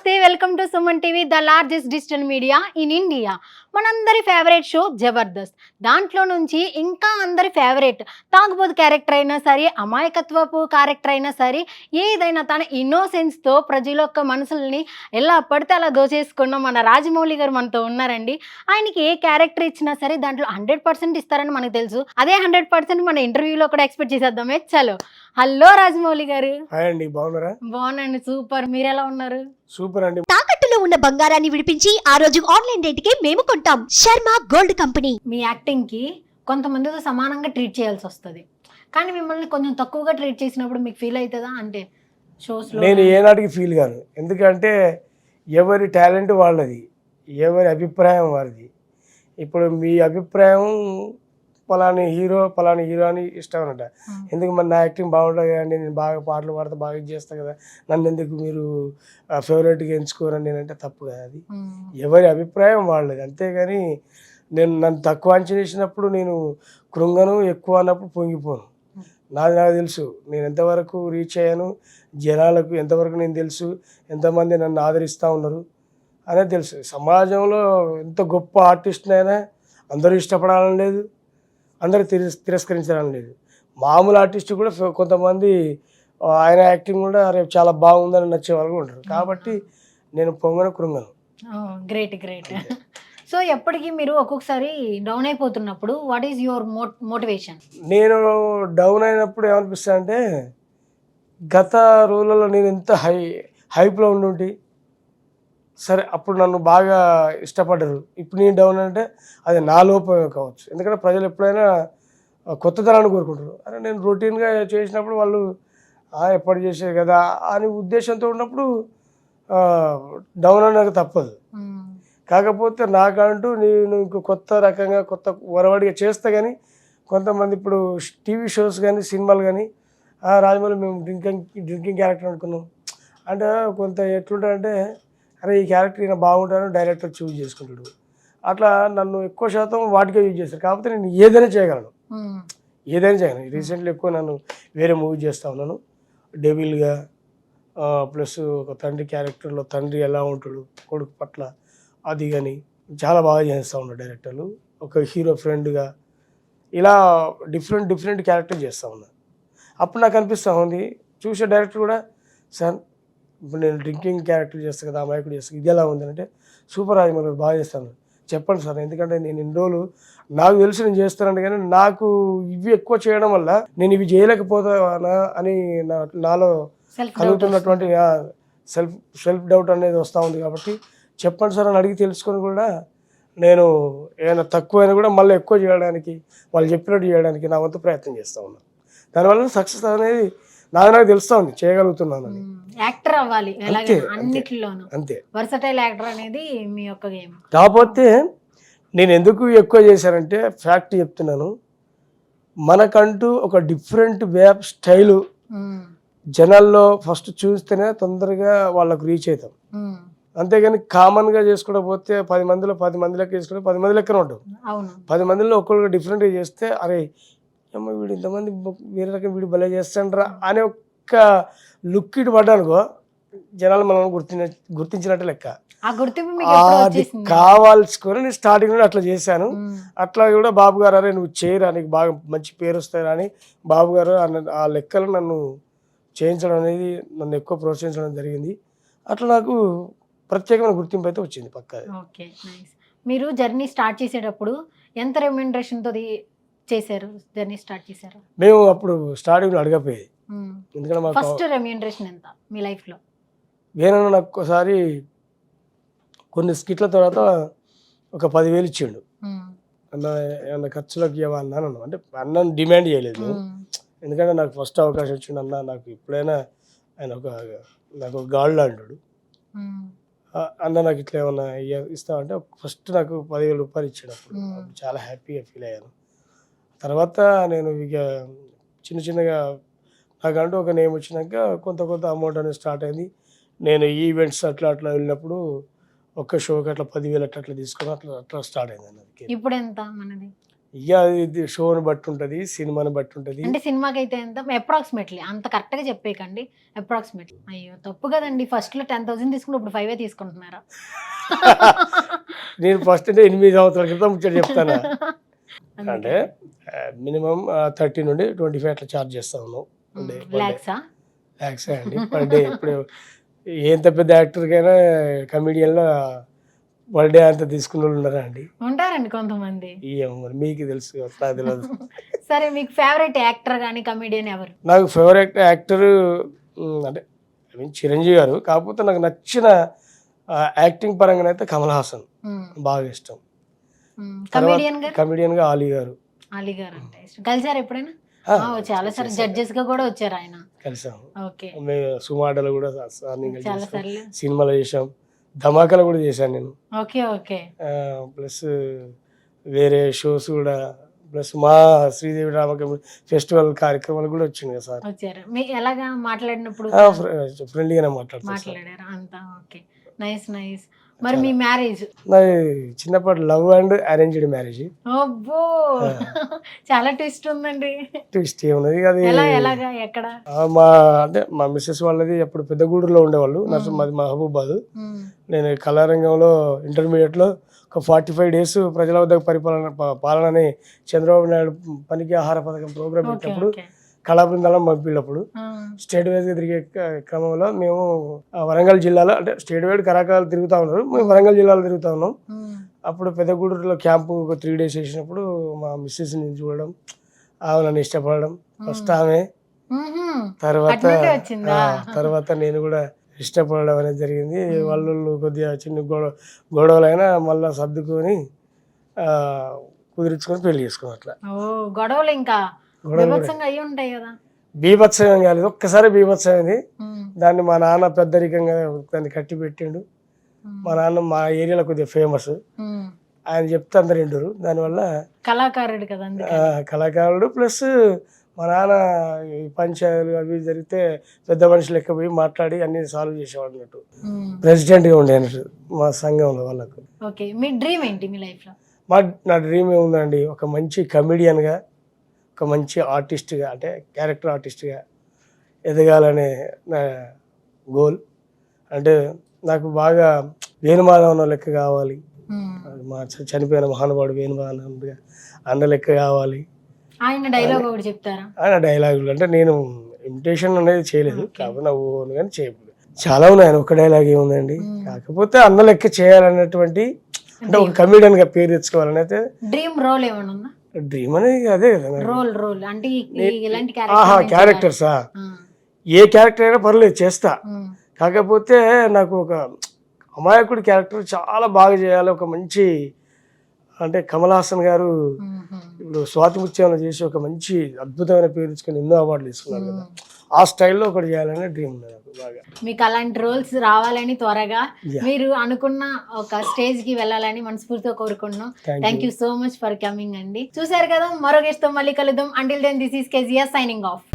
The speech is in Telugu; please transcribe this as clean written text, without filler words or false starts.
నమస్తే, welcome to Suman TV, the largest digital media in India. మనందరి ఫేవరెట్ షో జబర్దస్త్. దాంట్లో నుంచి ఇంకా అందరి ఫేవరెట్ తాగుబోతు క్యారెక్టర్ అయినా సరే, అమాయకత్వపు క్యారెక్టర్ అయినా సరే, ఏదైనా తన ఇన్నోసెన్స్తో ప్రజల యొక్క మనసుల్ని ఎలా పడితే అలా దోచేసుకున్న మన రాజమౌళి గారు మనతో ఉన్నారండి. ఆయనకి ఏ క్యారెక్టర్ ఇచ్చినా సరే దాంట్లో 100% ఇస్తారని మనకు తెలుసు. అదే 100% మన ఇంటర్వ్యూలో కూడా ఎక్స్పెక్ట్ చేసేద్దామే. చలో, హలో రాజమౌళి గారు. హాయ్ అండి, బాగున్నారా? బాగున్నాండి, సూపర్. మీరు ఎలా ఉన్నారు? సూపర్ అండి. తాకట్టులో ఉన్న బంగారాన్ని విడిపించి ఆ రోజు ఆన్లైన్ రేటుకే మేము కొంటాం. Sharma gold company. మీ యాక్టింగ్ కి కొంతమందితో సమానంగా ట్రీట్ చేయాల్సి వస్తుంది, కానీ మిమ్మల్ని కొంచెం తక్కువగా ట్రీట్ చేసినప్పుడు మీకు ఫీల్ అవుతుందా? అంటే షోస్ నేను ఏనాటికి ఫీల్ కాను, ఎందుకంటే ఎవరి టాలెంట్ వాళ్ళది, ఎవరి అభిప్రాయం వారిది. ఇప్పుడు మీ అభిప్రాయం పలాని హీరో అని ఇష్టం అనట. ఎందుకు మరి నా యాక్టింగ్ బాగుంటుంది కదండి, నేను బాగా పాటలు పాడితే బాగా ఇది చేస్తాను కదా, నన్ను ఎందుకు మీరు ఫేవరెట్గా ఎంచుకోరని నేనంటే తప్పు కదా. అది ఎవరి అభిప్రాయం వాళ్ళది, అంతేగాని నన్ను తక్కువ అంచనా వేసినప్పుడు నేను కృంగను, ఎక్కువ అన్నప్పుడు పొంగిపోను. నాకు తెలుసు నేను ఎంతవరకు రీచ్ అయ్యాను, జనాలకు ఎంతవరకు నేను తెలుసు, ఎంతమంది నన్ను ఆదరిస్తూ ఉన్నారు అనేది తెలుసు. సమాజంలో ఎంత గొప్ప ఆర్టిస్ట్నైనా అందరూ ఇష్టపడాలని లేదు, అందరూ తిరస్కరించాలని లేదు. మామూలు ఆర్టిస్ట్ కూడా కొంతమంది ఆయన యాక్టింగ్ కూడా రేపు చాలా బాగుందని నచ్చే వాళ్ళు కూడా ఉంటారు. కాబట్టి నేను పొంగను, కృంగను. Great great. సో ఎప్పటికీ మీరు ఒక్కొక్కసారి డౌన్ అయిపోతున్నప్పుడు వాట్ ఈస్ యువర్ మోటివేషన్? నేను డౌన్ అయినప్పుడు ఏమనిపిస్తా అంటే, గత రోజులలో నేను ఎంత హైప్లో ఉండి సరే అప్పుడు నన్ను బాగా ఇష్టపడ్డారు, ఇప్పుడు నేను డౌన్ అంటే అది నా లోపమే కావచ్చు. ఎందుకంటే ప్రజలు ఎప్పుడైనా కొత్తదనాన్ని కోరుకుంటారు. అరే నేను రొటీన్గా చేసినప్పుడు వాళ్ళు ఎప్పటి చేసేది కదా అని ఉద్దేశంతో ఉన్నప్పుడు డౌన్ అనేది తప్పదు. కాకపోతే నాకంటూ నేను ఇంకో కొత్త రకంగా కొత్త వరవడిగా చేస్తా. కానీ కొంతమంది ఇప్పుడు టీవీ షోస్ కానీ సినిమాలు కానీ రాజమౌళి మేము డ్రింకింగ్ క్యారెక్టర్ అనుకున్నాం అంటే కొంత ఎట్లుంటారంటే, అరే ఈ క్యారెక్టర్ ఈయన బాగుంటాను డైరెక్టర్ చూజ్ చేసుకుంటాడు. అట్లా నన్ను ఎక్కువ శాతం వాటికే యూజ్ చేస్తారు. కాకపోతే నేను ఏదైనా చేయగలను. రీసెంట్లీ ఎక్కువ నన్ను వేరే మూవీ చేస్తూ ఉన్నాను, డెవిల్గా. ప్లస్ ఒక తండ్రి క్యారెక్టర్లో తండ్రి ఎలా ఉంటాడు కొడుకు పట్ల, అది కానీ చాలా బాగా చేస్తూ ఉన్నాడు డైరెక్టర్లు. ఒక హీరో ఫ్రెండ్గా ఇలా డిఫరెంట్ క్యారెక్టర్ చేస్తూ ఉన్నాను. అప్పుడు నాకు అనిపిస్తూ ఉంది, చూసే డైరెక్టర్ కూడా, సార్ ఇప్పుడు నేను డ్రింకింగ్ క్యారెక్టర్ చేస్తాను కదా, అమాయకుడు చేస్తాను, ఇది ఎలా ఉందంటే సూపర్ రాజమౌళి బాగా చేస్తాను, చెప్పండి సార్. ఎందుకంటే నేను ఇన్ని రోజులు నాకు తెలిసి నేను చేస్తానంటే, కానీ నాకు ఇవి ఎక్కువ చేయడం వల్ల నేను ఇవి చేయలేకపోతానా అని నాలో కలుగుతున్నటువంటి సెల్ఫ్ డౌట్ అనేది వస్తూ ఉంది. కాబట్టి చెప్పండి సార్ అని అడిగి తెలుసుకొని కూడా నేను ఏమైనా తక్కువైనా కూడా మళ్ళీ ఎక్కువ చేయడానికి, వాళ్ళు చెప్పినట్టు చేయడానికి నా వంతు ప్రయత్నం చేస్తూ ఉన్నాను. దానివల్ల సక్సెస్ అనేది నాకు తెలుస్తూ ఉంది, చేయగలుగుతున్నాను అని. యాక్టర్ అవ్వాలి అన్నిటిలోనూ, అంతే. వర్సటైల్ యాక్టర్ అనేది మీ యొక్క గేమ్. కాకపోతే నేను ఎందుకు ఎక్కువ చేశానంటే, ఫ్యాక్ట్ చెప్తున్నాను, మనకంటూ ఒక డిఫరెంట్ వే ఆఫ్ స్టైలు జనాల్లో ఫస్ట్ చూస్తేనే తొందరగా వాళ్ళకు రీచ్ అవుతాం. అంతేగాని కామన్గా చేసుకోకపోతే 10 మందిలో 10 మంది లెక్క చేసుకుంటే 10 మంది లెక్కన ఉంటాం. 10 మందిలో ఒక్కరికి డిఫరెంట్గా చేస్తే, అరే అమ్మ వీడు ఇంతమంది వేరే రకం వీడు భలే చేస్తాండ్రా అనే ఒక్క లుక్ ఇటు పడ్డానుకో జనాలు మనం గుర్తించినట్టు లెక్క. అది కావాల్సుకొని నేను స్టార్టింగ్ నుండి అట్లా చేశాను. అట్లా కూడా బాబు గారు, అరే నువ్వు చేయరా నీకు బాగా మంచి పేరు వస్తాయి అని బాబు గారు ఆ లెక్కలు నన్ను చేయించడం అనేది, నన్ను ఎక్కువ ప్రోత్సహించడం జరిగింది. అట్లా నాకు ప్రత్యేకమైన గుర్తింపు అయితే వచ్చింది పక్కా. Okay, nice. మీరు జర్నీ స్టార్ట్ చేసేటప్పుడు ఎంత రెమ్యూనరేషన్తో చేశారు? జర్నీ స్టార్ట్ చేశారు? మేము అప్పుడు స్టార్టింగ్లో అడగపోయేది, ఎందుకంటే మాకు ఫస్ట్ రెమ్యూనరేషన్ ఎంత మీ లైఫ్లో? వేరే నాకు ఒకసారి కొన్ని స్కిట్ల తర్వాత ఒక 10,000 ఇచ్చిండు. అన్న ఏమన్నా ఖర్చులకు ఇవ్వాలన్నా అన్నాను. అంటే అన్న డిమాండ్ చేయలేదు, ఎందుకంటే నాకు ఫస్ట్ అవకాశం ఇచ్చిండు అన్న, నాకు ఎప్పుడైనా ఆయన నాకు ఒక గాడ్ అంటాడు, అన్న నాకు ఇట్లా ఏమన్నా ఇస్తామంటే ఫస్ట్ నాకు 10,000 రూపాయలు ఇచ్చాడు. అప్పుడు చాలా హ్యాపీగా ఫీల్ అయ్యాను. తర్వాత నేను ఇక చిన్నగా నాకంటూ ఒక నేమ్ వచ్చినాక కొంత అమౌంట్ అనేది స్టార్ట్ అయింది. నేను ఈవెంట్స్ అట్లా వెళ్ళినప్పుడు ఒక్క షోకి అట్లా 10,000 అట్లా తీసుకొని అట్లా స్టార్ట్ అయింది అన్నది. ఇప్పుడు ఎంత మనది? ఇక ఇది షోని బట్టి ఉంటుంది, సినిమాని బట్టి ఉంటుంది. అంటే సినిమాకి అయితే ఎంత అప్రాక్సిమేట్లీ అంత కరెక్ట్ గా చెప్పేయకండి. అప్రాక్సిమేట్లీ అయ్యో తప్పు కదండి. ఫస్ట్ లో 10,000 తీసుకుని ఇప్పుడు 5 తీసుకుంటున్నారా? నేను ఫస్ట్ అంటే 8 సంవత్సరాల క్రితం ముచ్చట చెప్తాను. అంటే మినిమం 30 నుండి 25 అట్లా ఛార్జ్ చేస్తా ఉన్నాం. లాక్సా? ల్యాక్స్ అండి పర్ డే. ఇప్పుడు ఎంత పెద్ద యాక్టర్కైనా కమిడియన్లో పర్ డే అంత తీసుకున్న వాళ్ళు ఉన్నారా అండి? ఉంటారండి కొంతమంది. ఏమో మరి మీకు తెలుసు, నాకు తెలియదు. సరే మీకు ఫేవరెట్ యాక్టర్ కానీ కమిడియన్ ఎవరు? నాకు ఫేవరెట్ యాక్టర్ అంటే ఐ మీన్ చిరంజీవి గారు. కాకపోతే నాకు నచ్చిన యాక్టింగ్ పరంగానైతే కమల్ హాసన్ బాగా ఇష్టం. కమిడియన్గా ఆలీ గారు. అలీ గారు అంటే ఇష్టం. కలిసారు ఎప్పుడైనా? చాలా సార్లు జడ్జెస్ గా కూడా వచ్చారు ఆయన. కలిసాము. ఓకే. సుమాటలు కూడా చాలా సార్లు సినిమాలో చేసాం. ధమాకాలు కూడా చేశాను నేను. Okay okay. ప్లస్ వేరే షోస్ కూడా, ప్లస్ మా శ్రీదేవి రామకం ఫెస్టివల్ కార్యక్రమాలు కూడా వచ్చింది కదా సార్. వచ్చారు. మీ ఎలాగా మాట్లాడినప్పుడు? ఫ్రెండ్లీగానే మాట్లాడతారు. మాట్లాడారు అంతా. Okay, nice nice. మరి మీ మ్యారేజ్? నాది చిన్నప్పటి లవ్ అండ్ అరేంజ్డ్ మ్యారేజ్. అబ్బో, చాలా ట్విస్ట్ ఉందండి. ట్విస్ట్ ఏమున్నది అది ఎలాగా ఎక్కడ? అంటే మా మిస్సెస్ వాళ్ళది అప్పుడు పెద్దగూడూరులో ఉండేవాళ్ళు. మాది మహబూబాద్. నేను కళారంగంలో ఇంటర్మీడియట్లో ఒక 45 days ప్రజల వద్ద పాలన అని చంద్రబాబు నాయుడు పనికి ఆహార పథకం ప్రోగ్రామ్ పెట్టినప్పుడు కళా బృందాలను పంపినప్పుడు స్టేట్ వైజ్గా తిరిగే క్రమంలో మేము వరంగల్ జిల్లాలో, అంటే స్టేట్ వైడ్ కళాకారులు తిరుగుతూ ఉన్నారు, మేము వరంగల్ జిల్లాలో తిరుగుతూ ఉన్నాం. అప్పుడు పెద్దగూడూరులో క్యాంపు ఒక 3 days వేసినప్పుడు మా మిస్సెస్ని చూడడం, ఆమె నన్ను ఇష్టపడడం ఫస్ట్ ఆమె, తర్వాత నేను కూడా ఇష్టపడడం అనేది జరిగింది. వాళ్ళు కొద్దిగా చిన్న గొడవలైనా మళ్ళీ సర్దుకొని కుదిరించుకొని పెళ్లి చేసుకున్నాం. అట్లా గొడవలు ఇంకా బీభత్సంగా అయ్యి ఉంటాయి కదా? బీభత్సం కాలేదు, ఒక్కసారి బీభత్సం అయింది. దాన్ని మా నాన్న పెద్దరికంగా దాన్ని కట్టి పెట్టిండు. మా నాన్న మా ఏరియాలో కొద్దిగా ఫేమస్, ఆయన చెప్తే అందరు వింటారు. దానివల్ల కళాకారుడు కదా, కళాకారుడు ప్లస్ మా నాన్న పంచాయతీలు అవి జరిగితే పెద్ద మనుషులు లెక్క పోయి మాట్లాడి అన్ని సాల్వ్ చేసేవాడు అన్నట్టు. ప్రెసిడెంట్గా ఉండే అన్నట్టు మా సంఘంలో వాళ్ళకు. ఓకే, మీ డ్రీమ్ ఏంటి మీ లైఫ్లో? నా డ్రీమ్ ఏముందండి, ఒక మంచి కమెడియన్గా, ఒక మంచి ఆర్టిస్ట్గా, అంటే క్యారెక్టర్ ఆర్టిస్ట్గా ఎదగాలనే నా గోల్. అంటే నాకు బాగా వేణుమాధవన్ లెక్క కావాలి, మా చనిపోయిన మహానుభావుడు వేణుమాధవన్ అన్న లెక్క కావాలి. ఆయన డైలాగ్ ఒకటి చెప్తారా? ఆయన డైలాగులు అంటే నేను ఇమిటేషన్ అనేది చేయలేదు, కాకపోతే నా ఓన్ కానీ చేయలేదు. చాలా ఉన్నాయి, ఆయన ఒక డైలాగ్ ఏముందండి. కాకపోతే అన్న లెక్క చేయాలన్నటువంటి, అంటే ఒక కమెడియన్ గా పేరు తెచ్చుకోవాలని అయితే. డ్రీమ్ రోల్ ఏమైనా ఉందా? డ్రీమ్ అనేది అదే కదా, రోల్ అంటే ఇలాంటి క్యారెక్టర్సా? ఏ క్యారెక్టర్ అయినా పర్లేదు చేస్తా. కాకపోతే నాకు ఒక అమాయకుడి క్యారెక్టర్ చాలా బాగా చేయాలి. ఒక మంచి, అంటే కమల్ హాసన్ గారు ఇప్పుడు స్వాతి ముత్యంలో చేసి ఒక మంచి అద్భుతమైన పేరు తెచ్చుకొని ఎన్నో అవార్డులు తీసుకున్నారు కదా, ఆ స్టైల్లో ఒకటి చేయాలనే డ్రీమ్ ఉంది నాకు బాగా. మీకు అలాంటి రోల్స్ రావాలని, త్వరగా మీరు అనుకున్న ఒక స్టేజ్ కి వెళ్ళాలని మనస్ఫూర్తిగా కోరుకుంటున్నాం. Thank you so much for coming అండి. చూసారు కదా, మరో గెస్ట్ తో మళ్ళీ కలుద్దాం. Until then this is Kezia signing of.